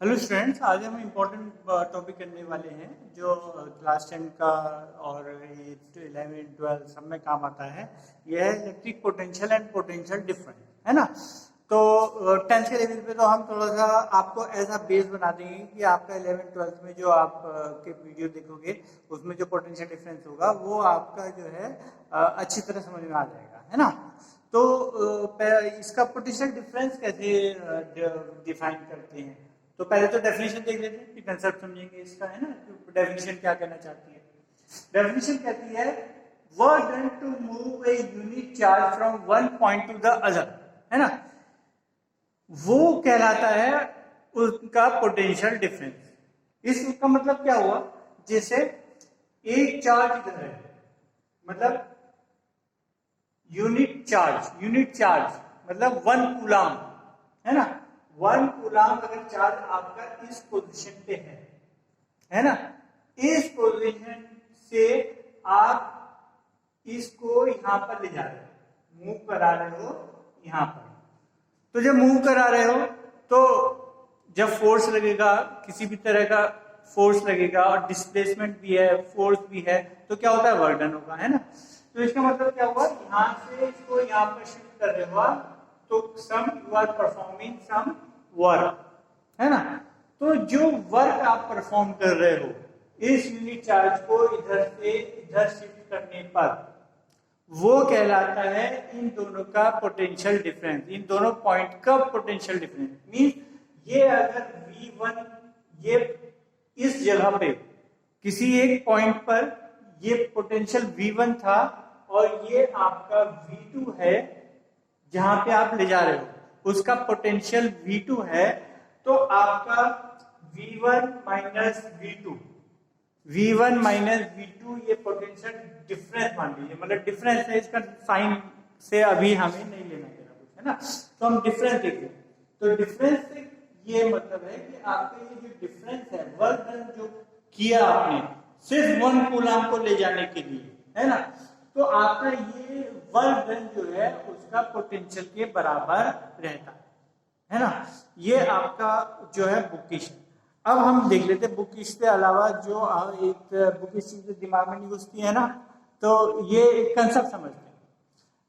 Hello students, आज हम important topic करने वाले हैं जो क्लास 10 का और 11 12 सब में काम आता है। यह है electric potential and potential difference, है ना। तो 10th के लेवल पे तो हम थोड़ा सा आपको ऐसा बेस बना देंगे कि आपका 11 12 में जो आप के वीडियो देखोगे उसमें जो पोटेंशियल डिफरेंस होगा वो आपका जो है अच्छी तरह समझ में आ जाएगा, है ना। तो इसका पोटेंशियल डिफरेंस कैसे डिफाइन करते हैं, तो पहले तो डेफिनेशन देख लेते हैं, कंसेप्ट समझेंगे इसका, है ना। डेफिनेशन क्या कहना चाहती है? डेफिनेशन कहती है work done to move a unit charge from one point to the other, है ना। वो कहलाता है उसका पोटेंशियल डिफरेंस। इसका मतलब क्या हुआ, जैसे एक चार्ज इधर है, मतलब यूनिट चार्ज मतलब 1 कूलम, है ना। 1 कूलम अगर चार्ज आपका इस पोजीशन पे है ना, इस पोजीशन से आप इसको यहां पर ले जा रहे हो, मूव करा रहे हो यहां पर। तो जब मूव करा रहे हो तो जब फोर्स लगेगा, किसी भी तरह का फोर्स लगेगा और डिस्प्लेसमेंट भी है, फोर्स भी है, तो क्या होता है, वर्क डन होगा, है ना। तो इसका मतलब क्या हुआ, यहां से इसको यहां पर शिफ्ट कर रहे हो आप, तो you are performing some work, है ना। तो जो वर्क आप परफॉर्म कर रहे हो इस यूनिट चार्ज को इधर से इधर शिफ्ट करने पर, वो कहलाता है इन दोनों का पोटेंशियल डिफरेंस, इन दोनों पॉइंट का पोटेंशियल डिफरेंस। मींस ये अगर V1 ये इस जगह पे किसी एक पॉइंट पर ये पोटेंशियल V1 था और ये आपका V2 है, जहां पे आप ले जा रहे हो उसका पोटेंशियल V2 है, तो आपका V1 माइनस V2 ये पोटेंशियल डिफरेंस मान लीजिए, मतलब डिफरेंस है, इसका साइन से अभी हमें नहीं लेना देना कुछ, है ना। तो हम डिफरेंस देखें, तो डिफरेंस से ये मतलब है कि आपका ये जो डिफरेंस है, वर्क डन जो किया आपने सिर्फ 1 कूलम को ले जाने के लिए, है ना, तो आपका ये वर्क डन जो है उसका पोटेंशियल के बराबर रहता है ना। ये आपका जो है बुकिश। अब हम देख लेते हैं बुकिश के अलावा जो एक बुकिश चीजें दिमाग में नहीं घुसती है ना, तो ये एक कंसेप्ट समझते हैं।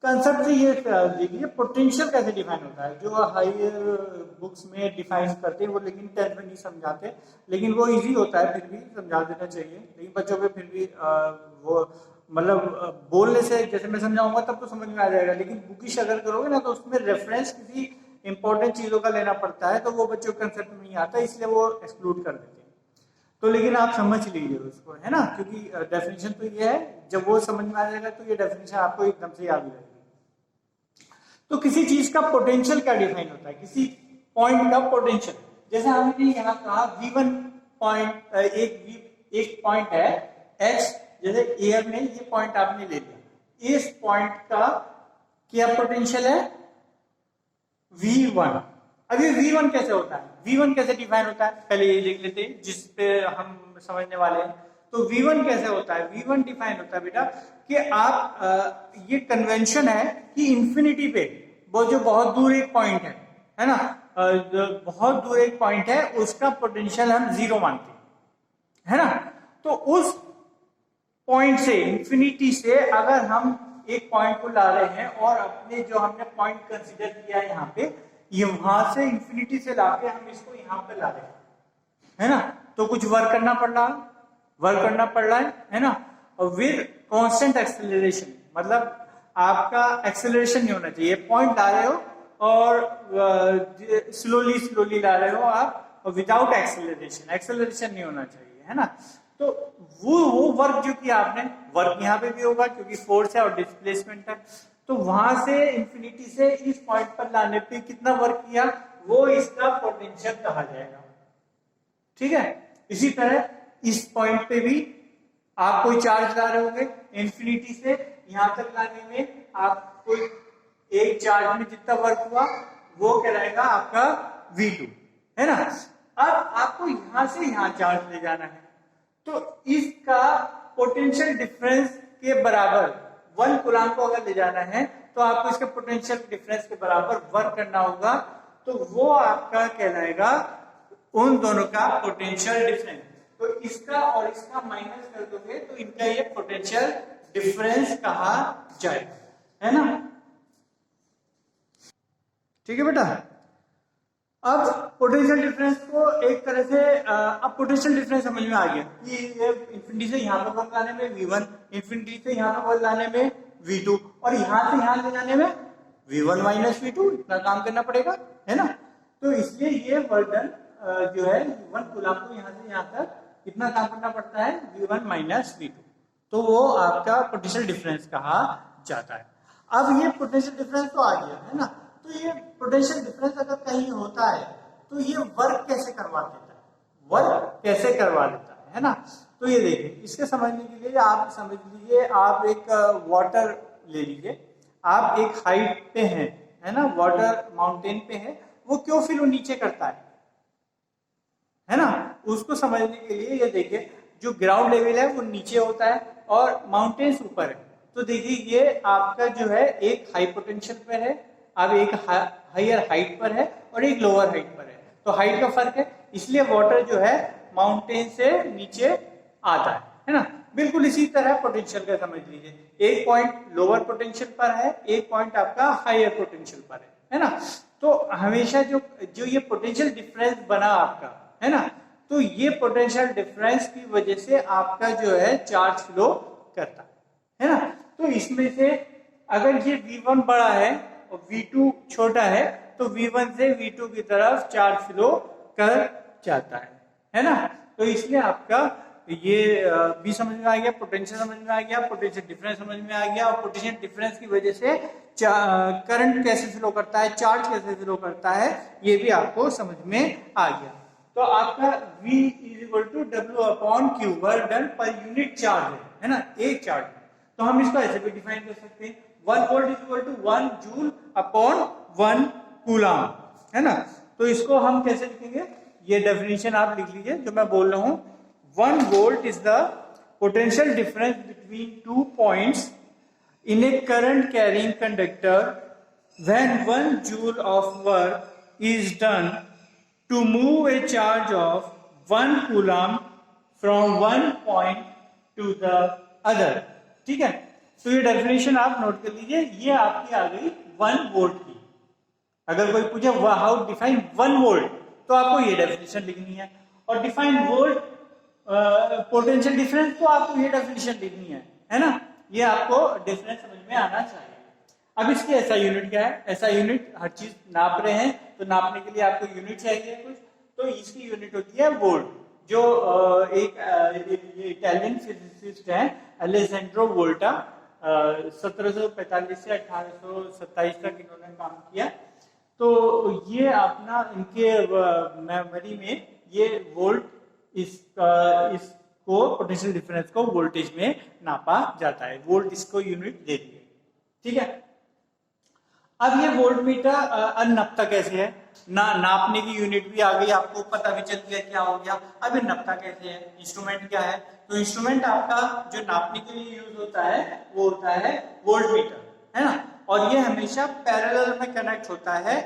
कंसेप्ट से ये देखिए पोटेंशियल कैसे डिफाइन होता है, जो हायर बुक्स में डिफाइन करते हैं वो, लेकिन 10th में नहीं समझाते, लेकिन वो इजी होता है, फिर भी समझा देना चाहिए, लेकिन बच्चों पे फिर भी वो मतलब बोलने से जैसे मैं समझाऊंगा तब तो समझ में आ जाएगा, लेकिन बुकिश अगर करोगे ना तो उसमें रेफरेंस किसी इंपॉर्टेंट चीजों का लेना पड़ता है, तो वो बच्चों को कंसेप्ट में नहीं आता, इसलिए वो एक्सक्लूड कर देते हैं। तो लेकिन आप समझ लीजिए उसको, है ना, क्योंकि डेफिनेशन तो ये है, जब वो समझ में आ जाएगा तो ये डेफिनेशन आपको एकदम से याद रहेगी। तो किसी चीज का पोटेंशियल क्या डिफाइन होता है, किसी पॉइंट का पोटेंशियल, जैसे हमने यहाँ कहा V1 पॉइंट, एक पॉइंट है X, जैसे एयर में ये पॉइंट आपने ले लिया, इस पॉइंट का क्या पोटेंशियल है, V1। अब ये V1 कैसे होता है, V1 कैसे डिफाइन होता है, पहले ये देख लेते हैं जिस पे हम समझने वाले हैं। तो V1 कैसे होता है, V1 डिफाइन होता है बेटा कि आप ये कन्वेंशन है कि इंफिनिटी पे वो जो बहुत दूर एक पॉइंट है ना, बहुत दूर एक पॉइंट है, उसका पोटेंशियल हम 0 मानते हैं, है ना। तो उस पॉइंट से, इंफिनिटी से अगर हम एक पॉइंट को ला रहे हैं और अपने जो हमने पॉइंट कंसीडर किया है यहाँ पे, ये वहां से इंफिनिटी से लाके हम इसको यहाँ पे ला रहे हैं, है ना, तो कुछ वर्क करना पड़ रहा है ना। और विद कांस्टेंट एक्सेलरेशन, मतलब आपका एक्सेलरेशन नहीं होना चाहिए, पॉइंट ला रहे हो और स्लोली ला रहे हो आप, और विदाउट एक्सेलरेशन नहीं होना चाहिए, है ना। तो वो वर्क जो किया आपने, वर्क यहाँ पे भी होगा क्योंकि फोर्स है और डिस्प्लेसमेंट है, तो वहां से इंफिनिटी से इस पॉइंट पर लाने पे कितना वर्क किया, वो इसका पोटेंशियल कहा जाएगा, ठीक है। इसी तरह इस पॉइंट पे भी आप कोई चार्ज ला रहे होंगे, इंफिनिटी से यहां तक लाने में आप कोई एक चार्ज में जितना वर्क हुआ वो कहलाएगा आपका V2, है ना। अब आपको यहां से यहां चार्ज ले जाना है, तो इसका पोटेंशियल डिफरेंस के बराबर 1 कूलम को अगर ले जाना है तो आपको इसके पोटेंशियल डिफरेंस के बराबर वर्क करना होगा, तो वो आपका कहलाएगा उन दोनों का पोटेंशियल डिफरेंस। तो इसका और इसका माइनस कर दोगे तो इनका ये पोटेंशियल डिफरेंस कहा जाएगा, है ना। ठीक है बेटा। अब पोटेंशियल डिफरेंस को एक तरह से अब पोटेंशियल डिफरेंस समझ में आ गया कि ये इंफिनिटी से यहाँ पे बल लाने में v1, इंफिनिटी से यहाँ पे बल लाने में v2 और यहाँ से यहाँ ले जाने में v1 माइनस v2, इतना काम करना पड़ेगा, है ना। तो इसलिए ये वर्क डन जो है v1 कूलम को यहाँ से यहाँ तक इतना काम करना पड़ता है v1 माइनस v2, तो वो आपका पोटेंशियल डिफरेंस कहा जाता है। अब ये पोटेंशियल डिफरेंस तो आ गया, है ना। तो ये पोटेंशियल डिफरेंस अगर कहीं होता है तो ये वर्क कैसे करवा देता है, वर्क कैसे करवा देता है ना। तो ये देखिए, इसके समझने के लिए आप समझ लीजिए, आप एक वाटर ले लीजिए, आप एक हाइट पे हैं, है ना, वाटर माउंटेन पे है, वो क्यों फिर वो नीचे करता है ना। उसको समझने के लिए ये देखिए, जो ग्राउंड लेवल है वो नीचे होता है और माउंटेन्स ऊपर है। तो देखिए ये आपका जो है एक हाई पोटेंशियल पे है, अब एक हायर हाइट पर है और एक लोअर हाइट पर है, तो हाइट का फर्क है, इसलिए वाटर जो है माउंटेन से नीचे आता है ना। बिल्कुल इसी तरह पोटेंशियल का समझ लीजिए, एक पॉइंट लोअर पोटेंशियल पर है, एक पॉइंट आपका हायर पोटेंशियल पर है ना। तो हमेशा जो ये पोटेंशियल डिफरेंस बना आपका, है ना, तो ये पोटेंशियल डिफरेंस की वजह से आपका जो है चार्ज फ्लो करता है ना। तो इसमें से अगर ये V1 बड़ा है और V2 छोटा है तो V1 से V2 की तरफ चार्ज फ्लो कर जाता है ना। तो इसलिए आपका ये भी समझ में आ गया, पोटेंशियल समझ में आ गया, पोटेंशियल डिफरेंस समझ में आ गया, और पोटेंशियल डिफरेंस की वजह से करंट कैसे फ्लो करता है, चार्ज कैसे फ्लो करता है, ये भी आपको समझ में आ गया। तो आपका V = W/Q work done per unit charge है ना, एक चार्ज। तो हम इसको ऐसे भी डिफाइन कर सकते हैं, 1 वोल्ट = 1 जूल/1 कूलम, है ना। तो इसको हम कैसे लिखेंगे, ये डेफिनेशन आप लिख लीजिए जो मैं बोल रहा हूं। 1 volt is the potential difference between 2 points in a current carrying conductor when 1 joule of work is done to move a charge of 1 coulomb from one point to the other। ठीक है, तो ये डेफिनेशन आप note कर लीजिए, ये आपकी आ गई 1 वोल्ट की। अगर कोई पूछे हाउ डिफाइन 1 वोल्ट, तो आपको ये डेफिनेशन लिखनी है, और डिफाइन वोल्ट पोटेंशियल डिफरेंस तो आपको ये डेफिनेशन लिखनी है ना। ये आपको डिफरेंस समझ में आना चाहिए। अब इसकी ऐसा यूनिट क्या है, ऐसा यूनिट हर चीज नाप रहे हैं तो नापने के लिए आपको यूनिट चाहिए कुछ, तो इसकी यूनिट होती है वोल्ट। जो एक इटालियन फिजिसिस्ट है अलेसेंड्रो वोल्टा, 1745 से 1827 तक इन्होंने काम किया। तो ये अपना इनके मेमोरी में ये वोल्ट इसको पोटेंशियल डिफरेंस को वोल्टेज में नापा जाता है, वोल्ट इसको यूनिट दे दी है। ठीक है, अब ये वोल्ट मीटर नपता कैसे है, नापने की यूनिट भी आ गई, आपको पता भी चल गया क्या हो गया। अब ये नपता कैसे है, इंस्ट्रूमेंट क्या है, तो इंस्ट्रूमेंट आपका जो नापने के लिए यूज होता है वो होता है वोल्ट मीटर, है ना। और ये हमेशा पैरेलल में कनेक्ट होता है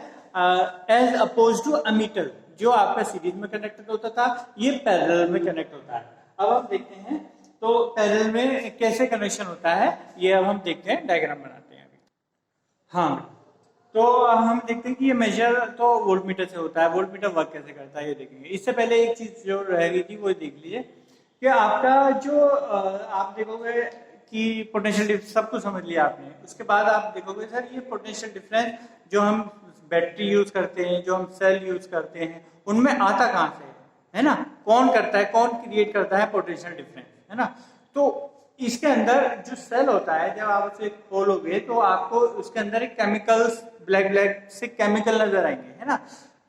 एज अपोज टू अमीटर, जो आपका सीरीज में कनेक्टेड होता था, ये पैरेलल में कनेक्ट होता है। अब हम देखते हैं तो पैरेलल में कैसे कनेक्शन होता है, ये अब हम देखते हैं, डायग्राम बनाते हैं अभी। हाँ, तो हम देखते हैं कि ये मेजर तो वोल्ट मीटर से होता है, वोल्ट मीटर वर्क कैसे करता है ये देखेंगे। इससे पहले एक चीज जो रह गई थी वो देख लीजिए कि आपका जो आप देखोगे कि पोटेंशियल सब कुछ समझ लिया आपने, उसके बाद आप देखोगे सर ये पोटेंशियल डिफरेंस जो हम बैटरी यूज करते हैं, जो हम सेल यूज करते हैं, उनमें आता कहां से है ना, कौन करता है, कौन क्रिएट करता है पोटेंशियल डिफरेंस, है ना। तो इसके अंदर जो सेल होता है, जब आप उसे खोलोगे तो आपको उसके अंदर एक केमिकल्स ब्लैक ब्लैक से केमिकल नजर आएंगे, है ना।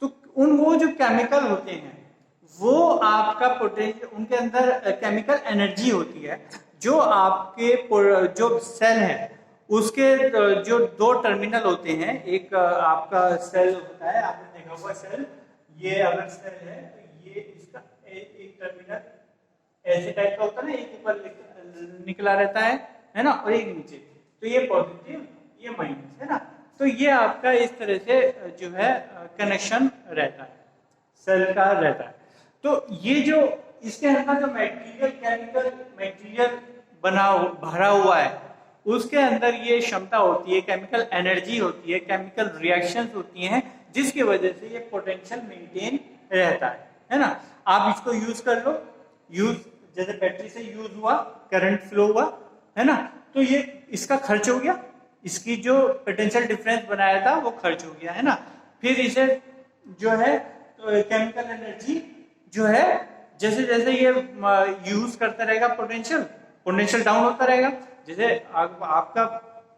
तो वो जो केमिकल होते हैं वो आपका पोटेंशियल, उनके अंदर केमिकल एनर्जी होती है, जो आपके जो सेल है उसके जो 2 टर्मिनल होते हैं, एक आपका सेल होता है, आपने देखा हुआ सेल, ये अगर सेल है तो ये इसका एक टर्मिनल ऐसे टाइप का होता है ना, एक ऊपर निकला रहता है ना, और एक नीचे, तो ये पॉजिटिव ये माइनस, है ना। तो ये आपका इस तरह से जो है कनेक्शन रहता है। सेल का रहता है। तो ये जो इसके अंदर जो मटेरियल, केमिकल मटेरियल भरा हुआ है, उसके अंदर ये क्षमता होती है, केमिकल एनर्जी होती है, केमिकल रिएक्शंस होती हैं, जिसकी वजह से ये पोटेंशियल मेंटेन रहता है ना। आप इसको यूज कर लो, यूज जैसे बैटरी से यूज हुआ, करंट फ्लो हुआ, है ना, तो ये इसका खर्च हो गया, इसकी जो पोटेंशियल डिफरेंस बनाया था वो खर्च हो गया, है ना। फिर इसे जो है तो केमिकल एनर्जी जो है जैसे जैसे ये यूज करता रहेगा, पोटेंशियल डाउन होता रहेगा। जैसे आपका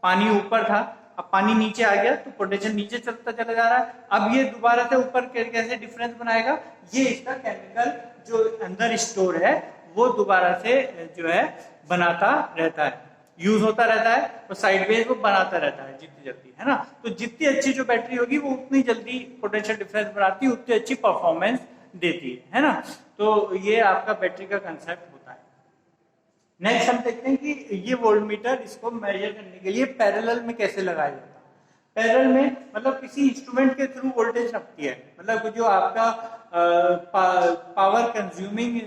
पानी ऊपर था, अब पानी नीचे आ गया तो पोटेंशियल नीचे चलता चला जा रहा है। अब ये दोबारा से ऊपर कैसे डिफरेंस बनाएगा, ये इसका केमिकल जो अंदर स्टोर है वो दोबारा से जो है बनाता रहता है, यूज होता रहता है, और साइडवेज वो बनाता रहता है जितनी जल्दी, है ना। तो जितनी अच्छी जो बैटरी होगी वो उतनी जल्दी पोटेंशियल डिफरेंस बनाती है, उतनी अच्छी परफॉर्मेंस देती है ना। तो ये आपका बैटरी का कंसेप्ट होता है। नेक्स्ट हम देखते हैं कि ये वोल्टमीटर, इसको मेजर करने के लिए पैरेलल में कैसे लगाया जाता है। पैरेलल में मतलब किसी इंस्ट्रूमेंट के थ्रू वोल्टेज नपती है, मतलब जो आपका पावर कंज्यूमिंग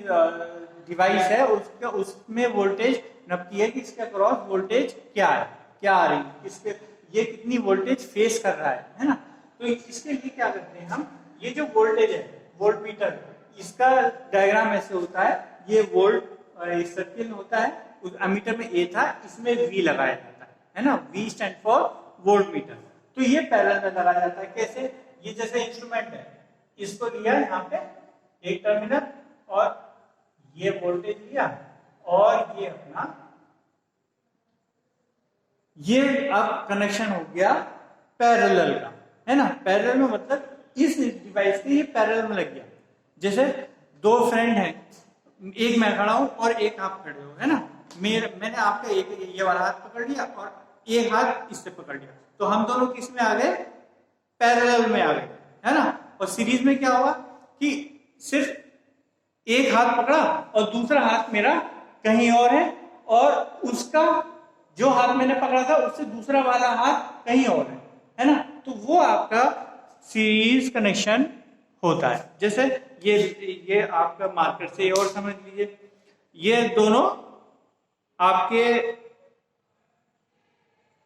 डिवाइस है उसमें वोल्टेज नपती है कि इसके अक्रॉस वोल्टेज क्या है, क्या आ रही है, इसके ये कितनी वोल्टेज फेस कर रहा है ना। तो इसके लिए क्या करते हैं हम, ये जो वोल्टेज है वोल्टमीटर, इसका डायग्राम ऐसे होता है, ये वोल्ट सर्किल होता है, उस एमीटर में ए था, इसमें वी लगाया जाता है ना, वी स्टैंड फॉर वोल्टमीटर। तो ये पैरेलल में लगाया जाता है। कैसे, ये जैसे इंस्ट्रूमेंट है, इसको लिया यहाँ पे एक टर्मिनल और ये वोल्टेज लिया, और ये अपना ये अब कनेक्शन हो गया पैरेलल का, है ना। पैरेलल में मतलब इस डिवाइस के ये पैरेलल में लग गया। जैसे दो फ्रेंड हैं, एक मैं खड़ा हूं और एक आप खड़े हो, है ना। मैंने आपका एक ये वाला हाथ पकड़ लिया और एक हाथ इससे पकड़ लिया, तो हम दोनों किस में आ गए, पैरेलल में आ गए, है ना। और सीरीज में क्या हुआ कि सिर्फ एक हाथ पकड़ा और दूसरा हाथ मेरा कहीं और है, और उसका जो हाथ मैंने पकड़ा था उससे दूसरा वाला हाथ कहीं और है ना। तो वो आपका सीरीज कनेक्शन होता है। जैसे ये आपका मार्कर से और समझ लीजिए, ये दोनों आपके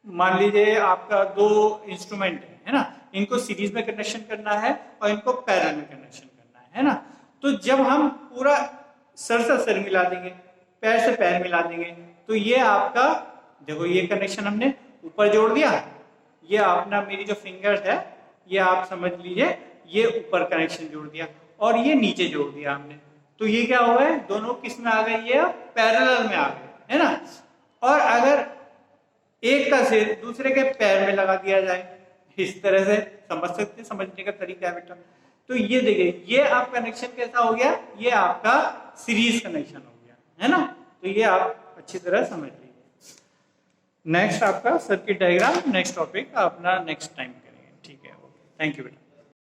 मान लीजिए आपका दो इंस्ट्रूमेंट है ना, इनको सीरीज में कनेक्शन करना है और इनको पैरेलल में कनेक्शन करना है ना। तो जब हम पूरा सर से सर मिला देंगे, पैर से पैर मिला देंगे, तो ये आपका देखो, ये कनेक्शन हमने ऊपर जोड़ दिया, ये अपना मेरी जो फिंगर्स है ये आप समझ लीजिए, ये ऊपर कनेक्शन जोड़ दिया और ये नीचे जोड़ दिया हमने। तो ये क्या हुआ है, दोनों किस में आ गए, ये पैरेलल में आ गए, है ना। और अगर एक का सिर दूसरे के पैर में लगा दिया जाए, इस तरह से समझ सकते, समझने का तरीका है बेटा। तो ये देखिए, ये आप कनेक्शन कैसा हो गया, ये आपका सीरीज कनेक्शन हो गया, है ना। तो ये आप अच्छी तरह समझ लीजिए। नेक्स्ट आपका सर्किट डायग्राम, नेक्स्ट टॉपिक अपना नेक्स्ट टाइम करेंगे, ठीक है। ओके, थैंक यू बेटा।